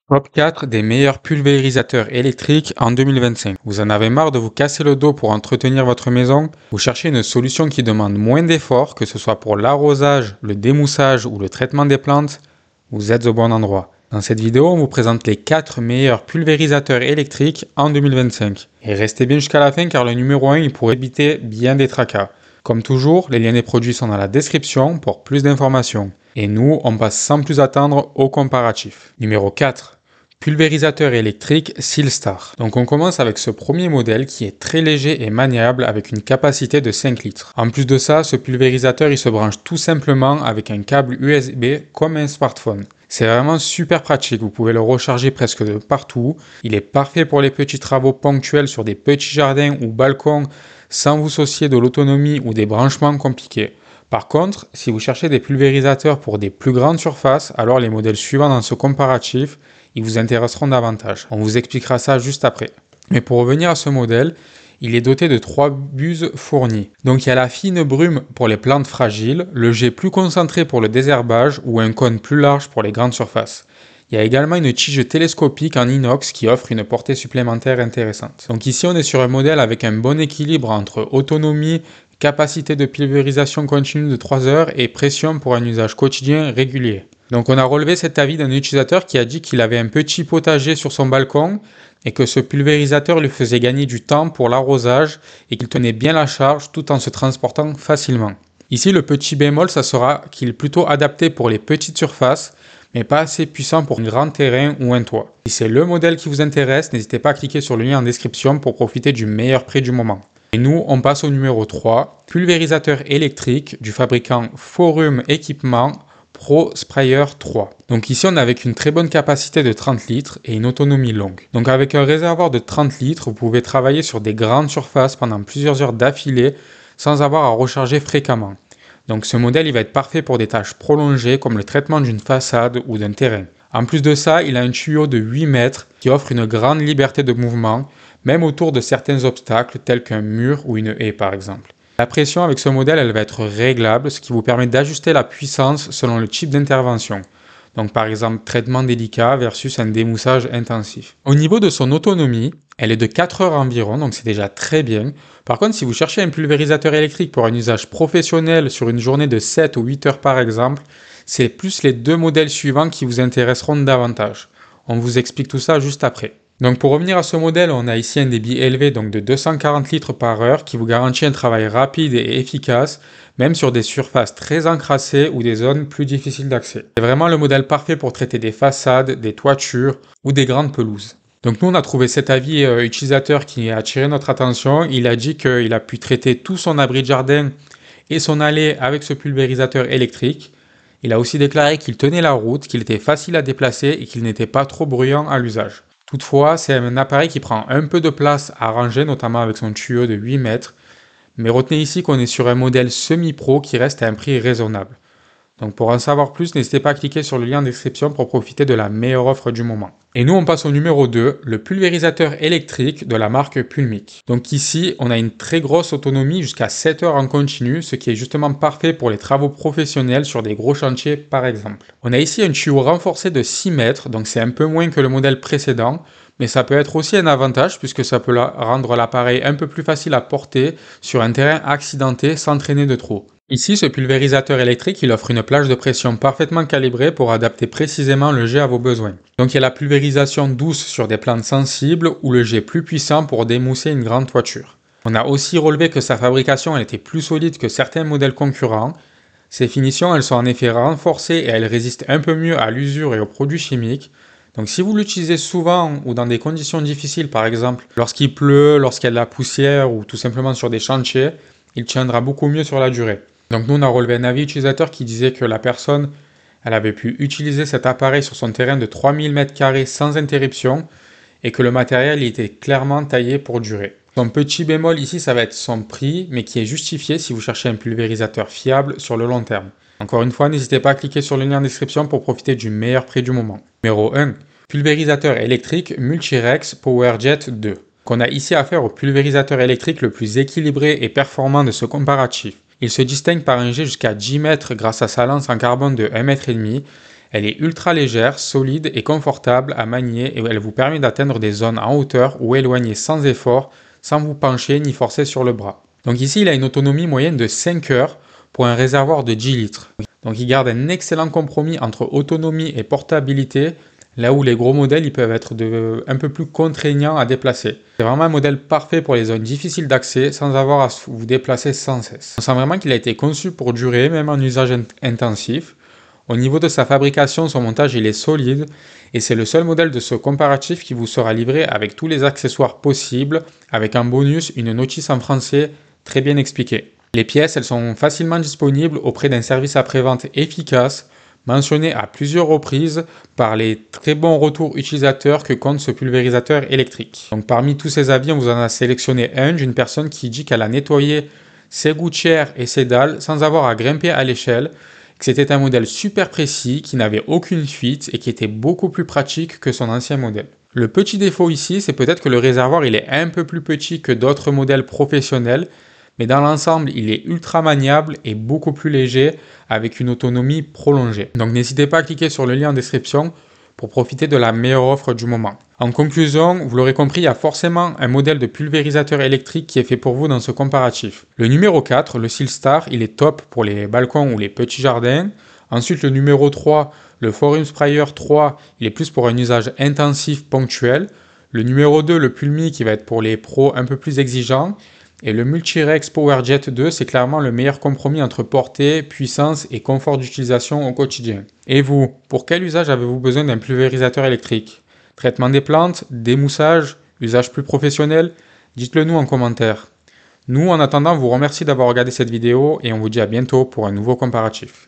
Top 4 des meilleurs pulvérisateurs électriques en 2025. Vous en avez marre de vous casser le dos pour entretenir votre maison? Vous cherchez une solution qui demande moins d'efforts, que ce soit pour l'arrosage, le démoussage ou le traitement des plantes? Vous êtes au bon endroit. Dans cette vidéo, on vous présente les 4 meilleurs pulvérisateurs électriques en 2025. Et restez bien jusqu'à la fin car le numéro 1 il pourrait éviter bien des tracas. Comme toujours, les liens des produits sont dans la description pour plus d'informations. Et nous, on passe sans plus attendre au comparatif. Numéro 4. Pulvérisateur électrique Sealstar. Donc on commence avec ce premier modèle qui est très léger et maniable avec une capacité de 5 litres. En plus de ça, ce pulvérisateur il se branche tout simplement avec un câble USB comme un smartphone. C'est vraiment super pratique, vous pouvez le recharger presque de partout. Il est parfait pour les petits travaux ponctuels sur des petits jardins ou balcons sans vous soucier de l'autonomie ou des branchements compliqués. Par contre, si vous cherchez des pulvérisateurs pour des plus grandes surfaces, alors les modèles suivants dans ce comparatif, ils vous intéresseront davantage. On vous expliquera ça juste après. Mais pour revenir à ce modèle, il est doté de 3 buses fournies. Donc il y a la fine brume pour les plantes fragiles, le jet plus concentré pour le désherbage ou un cône plus large pour les grandes surfaces. Il y a également une tige télescopique en inox qui offre une portée supplémentaire intéressante. Donc ici on est sur un modèle avec un bon équilibre entre autonomie, capacité de pulvérisation continue de 3 heures et pression pour un usage quotidien régulier. Donc on a relevé cet avis d'un utilisateur qui a dit qu'il avait un petit potager sur son balcon et que ce pulvérisateur lui faisait gagner du temps pour l'arrosage et qu'il tenait bien la charge tout en se transportant facilement. Ici le petit bémol ça sera qu'il est plutôt adapté pour les petites surfaces mais pas assez puissant pour un grand terrain ou un toit. Si c'est le modèle qui vous intéresse, n'hésitez pas à cliquer sur le lien en description pour profiter du meilleur prix du moment. Et nous, on passe au numéro 3, pulvérisateur électrique du fabricant Forum Équipement Pro Sprayer 3. Donc ici, on est avec une très bonne capacité de 30 litres et une autonomie longue. Donc avec un réservoir de 30 litres, vous pouvez travailler sur des grandes surfaces pendant plusieurs heures d'affilée sans avoir à recharger fréquemment. Donc ce modèle il va être parfait pour des tâches prolongées comme le traitement d'une façade ou d'un terrain. En plus de ça, il a un tuyau de 8 mètres qui offre une grande liberté de mouvement, même autour de certains obstacles tels qu'un mur ou une haie par exemple. La pression avec ce modèle elle va être réglable, ce qui vous permet d'ajuster la puissance selon le type d'intervention. Donc par exemple traitement délicat versus un démoussage intensif. Au niveau de son autonomie, elle est de 4 heures environ, donc c'est déjà très bien. Par contre, si vous cherchez un pulvérisateur électrique pour un usage professionnel sur une journée de 7 ou 8 heures par exemple, c'est plus les deux modèles suivants qui vous intéresseront davantage. On vous explique tout ça juste après. Donc pour revenir à ce modèle, on a ici un débit élevé donc de 240 litres par heure qui vous garantit un travail rapide et efficace, même sur des surfaces très encrassées ou des zones plus difficiles d'accès. C'est vraiment le modèle parfait pour traiter des façades, des toitures ou des grandes pelouses. Donc nous on a trouvé cet avis utilisateur qui a attiré notre attention. Il a dit qu'il a pu traiter tout son abri de jardin et son allée avec ce pulvérisateur électrique. Il a aussi déclaré qu'il tenait la route, qu'il était facile à déplacer et qu'il n'était pas trop bruyant à l'usage. Toutefois, c'est un appareil qui prend un peu de place à ranger, notamment avec son tuyau de 8 mètres. Mais retenez ici qu'on est sur un modèle semi-pro qui reste à un prix raisonnable. Donc pour en savoir plus, n'hésitez pas à cliquer sur le lien en description pour profiter de la meilleure offre du moment. Et nous, on passe au numéro 2, le pulvérisateur électrique de la marque Pulmic. Donc ici, on a une très grosse autonomie jusqu'à 7 heures en continu, ce qui est justement parfait pour les travaux professionnels sur des gros chantiers par exemple. On a ici un tuyau renforcé de 6 mètres, donc c'est un peu moins que le modèle précédent, mais ça peut être aussi un avantage puisque ça peut rendre l'appareil un peu plus facile à porter sur un terrain accidenté sans traîner de trop. Ici, ce pulvérisateur électrique, il offre une plage de pression parfaitement calibrée pour adapter précisément le jet à vos besoins. Donc il y a la pulvérisation douce sur des plantes sensibles ou le jet plus puissant pour démousser une grande toiture. On a aussi relevé que sa fabrication elle était plus solide que certains modèles concurrents. Ses finitions, elles sont en effet renforcées et elles résistent un peu mieux à l'usure et aux produits chimiques. Donc si vous l'utilisez souvent ou dans des conditions difficiles, par exemple lorsqu'il pleut, lorsqu'il y a de la poussière ou tout simplement sur des chantiers, il tiendra beaucoup mieux sur la durée. Donc nous on a relevé un avis utilisateur qui disait que la personne elle avait pu utiliser cet appareil sur son terrain de 3000 m² sans interruption et que le matériel était clairement taillé pour durer. Son petit bémol ici ça va être son prix mais qui est justifié si vous cherchez un pulvérisateur fiable sur le long terme. Encore une fois, n'hésitez pas à cliquer sur le lien en description pour profiter du meilleur prix du moment. Numéro 1. Pulvérisateur électrique Multirex PowerJet 2. Qu'on a ici affaire au pulvérisateur électrique le plus équilibré et performant de ce comparatif. Il se distingue par un jet jusqu'à 10 mètres grâce à sa lance en carbone de 1,5 m Elle est ultra légère, solide et confortable à manier et elle vous permet d'atteindre des zones en hauteur ou éloignées sans effort, sans vous pencher ni forcer sur le bras. Donc ici, il a une autonomie moyenne de 5 heures pour un réservoir de 10 litres. Donc il garde un excellent compromis entre autonomie et portabilité, là où les gros modèles ils peuvent être un peu plus contraignants à déplacer. C'est vraiment un modèle parfait pour les zones difficiles d'accès sans avoir à vous déplacer sans cesse. On sent vraiment qu'il a été conçu pour durer, même en usage intensif. Au niveau de sa fabrication, son montage il est solide et c'est le seul modèle de ce comparatif qui vous sera livré avec tous les accessoires possibles, avec en bonus une notice en français très bien expliquée. Les pièces, elles sont facilement disponibles auprès d'un service après-vente efficace, mentionné à plusieurs reprises par les très bons retours utilisateurs que compte ce pulvérisateur électrique. Donc parmi tous ces avis, on vous en a sélectionné un d'une personne qui dit qu'elle a nettoyé ses gouttières et ses dalles sans avoir à grimper à l'échelle, que c'était un modèle super précis, qui n'avait aucune fuite et qui était beaucoup plus pratique que son ancien modèle. Le petit défaut ici, c'est peut-être que le réservoir il est un peu plus petit que d'autres modèles professionnels, mais dans l'ensemble, il est ultra maniable et beaucoup plus léger avec une autonomie prolongée. Donc n'hésitez pas à cliquer sur le lien en description pour profiter de la meilleure offre du moment. En conclusion, vous l'aurez compris, il y a forcément un modèle de pulvérisateur électrique qui est fait pour vous dans ce comparatif. Le numéro 4, le Sealstar, il est top pour les balcons ou les petits jardins. Ensuite, le numéro 3, le Forum Sprayer 3, il est plus pour un usage intensif ponctuel. Le numéro 2, le Pulmi, qui va être pour les pros un peu plus exigeants. Et le Multirex PowerJet 2, c'est clairement le meilleur compromis entre portée, puissance et confort d'utilisation au quotidien. Et vous, pour quel usage avez-vous besoin d'un pulvérisateur électrique? Traitement des plantes, démoussage, usage plus professionnel? Dites-le nous en commentaire. Nous, en attendant, vous remercie d'avoir regardé cette vidéo et on vous dit à bientôt pour un nouveau comparatif.